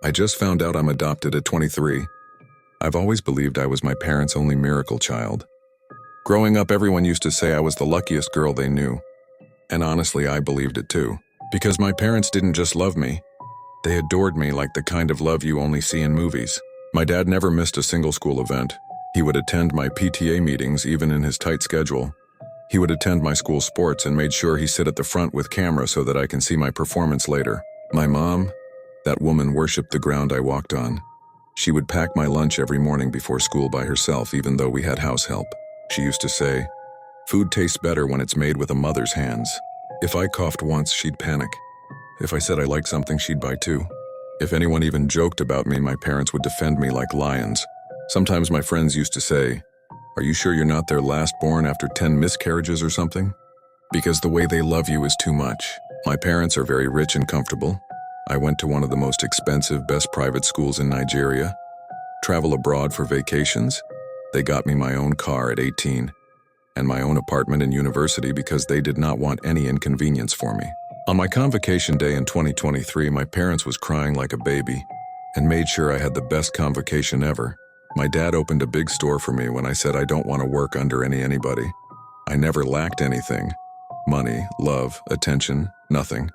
I just found out I'm adopted at 23. I've always believed I was my parents' only miracle child. Growing up, everyone used to say I was the luckiest girl they knew. And honestly, I believed it too. Because my parents didn't just love me, they adored me like the kind of love you only see in movies. My dad never missed a single school event. He would attend my PTA meetings even in his tight schedule. He would attend my school sports and made sure he sit at the front with camera so that I can see my performance later. My mom, that woman worshipped the ground I walked on. She would pack my lunch every morning before school by herself even though we had house help. She used to say, "Food tastes better when it's made with a mother's hands." If I coughed once, she'd panic. If I said I liked something, she'd buy two. If anyone even joked about me, my parents would defend me like lions. Sometimes my friends used to say, "Are you sure you're not their last born after 10 miscarriages or something?" Because the way they love you is too much. My parents are very rich and comfortable. I went to one of the most expensive, best private schools in Nigeria. Travel abroad for vacations. They got me my own car at 18 and my own apartment in university because they did not want any inconvenience for me. On my convocation day in 2023, my parents was crying like a baby and made sure I had the best convocation ever. My dad opened a big store for me when I said I don't want to work under anybody. I never lacked anything. Money, love, attention, nothing.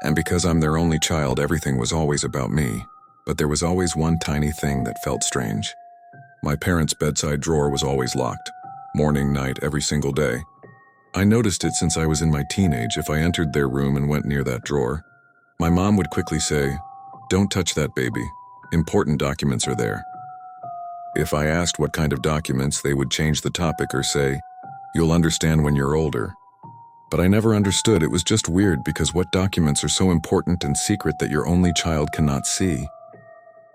And because I'm their only child, everything was always about me. But there was always one tiny thing that felt strange. My parents' bedside drawer was always locked. Morning, night, every single day. I noticed it since I was in my teenage. If I entered their room and went near that drawer, my mom would quickly say, "Don't touch that, baby. Important documents are there." If I asked what kind of documents, they would change the topic or say, "You'll understand when you're older." But I never understood. It was just weird because what documents are so important and secret that your only child cannot see?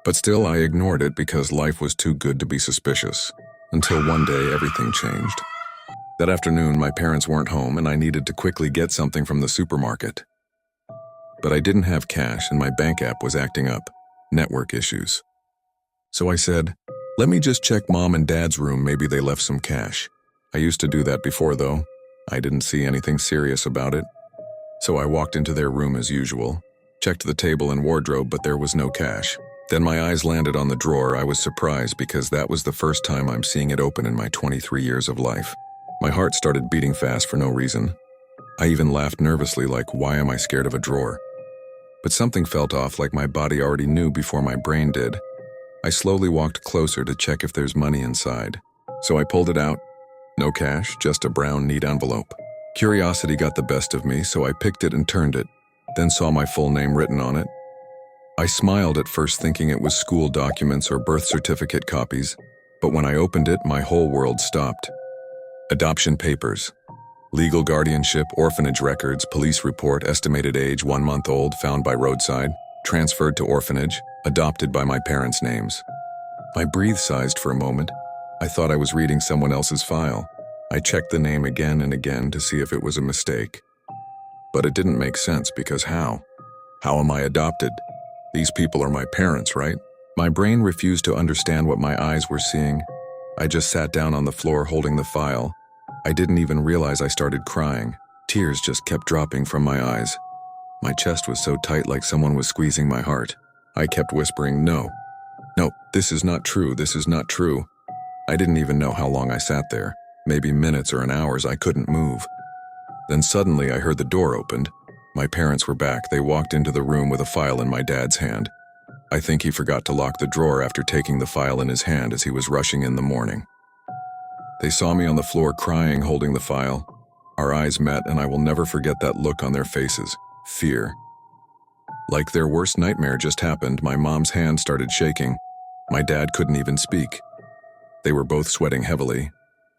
But still, I ignored it because life was too good to be suspicious. Until one day, everything changed. That afternoon, my parents weren't home and I needed to quickly get something from the supermarket. But I didn't have cash and my bank app was acting up. Network issues. So I said, "Let me just check mom and dad's room, maybe they left some cash." I used to do that before though. I didn't see anything serious about it. So I walked into their room as usual, checked the table and wardrobe, but there was no cash. Then my eyes landed on the drawer. I was surprised because that was the first time I'm seeing it open in my 23 years of life. My heart started beating fast for no reason. I even laughed nervously like, why am I scared of a drawer? But something felt off, like my body already knew before my brain did. I slowly walked closer to check if there's money inside. So I pulled it out. No cash, just a brown, neat envelope. Curiosity got the best of me, so I picked it and turned it, then saw my full name written on it. I smiled at first thinking it was school documents or birth certificate copies, but when I opened it, my whole world stopped. Adoption papers. Legal guardianship, orphanage records, police report, estimated age 1 month old, found by roadside, transferred to orphanage, adopted by my parents' names. I breath-sized for a moment. I thought I was reading someone else's file. I checked the name again and again to see if it was a mistake. But it didn't make sense because how? How am I adopted? These people are my parents, right? My brain refused to understand what my eyes were seeing. I just sat down on the floor holding the file. I didn't even realize I started crying. Tears just kept dropping from my eyes. My chest was so tight like someone was squeezing my heart. I kept whispering, "No. No, this is not true, this is not true." I didn't even know how long I sat there. Maybe minutes or an hours. I couldn't move. Then suddenly I heard the door opened. My parents were back. They walked into the room with a file in my dad's hand. I think he forgot to lock the drawer after taking the file in his hand as he was rushing in the morning. They saw me on the floor crying, holding the file. Our eyes met, and I will never forget that look on their faces. Fear. Like their worst nightmare just happened. My mom's hand started shaking. My dad couldn't even speak. They were both sweating heavily.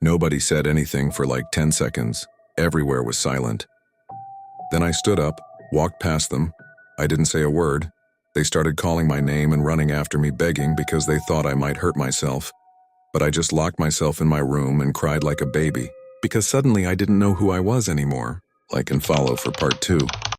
Nobody said anything for like 10 seconds. Everywhere was silent. Then I stood up, walked past them. I didn't say a word. They started calling my name and running after me, begging because they thought I might hurt myself. But I just locked myself in my room and cried like a baby, because suddenly I didn't know who I was anymore. Like and follow for part 2.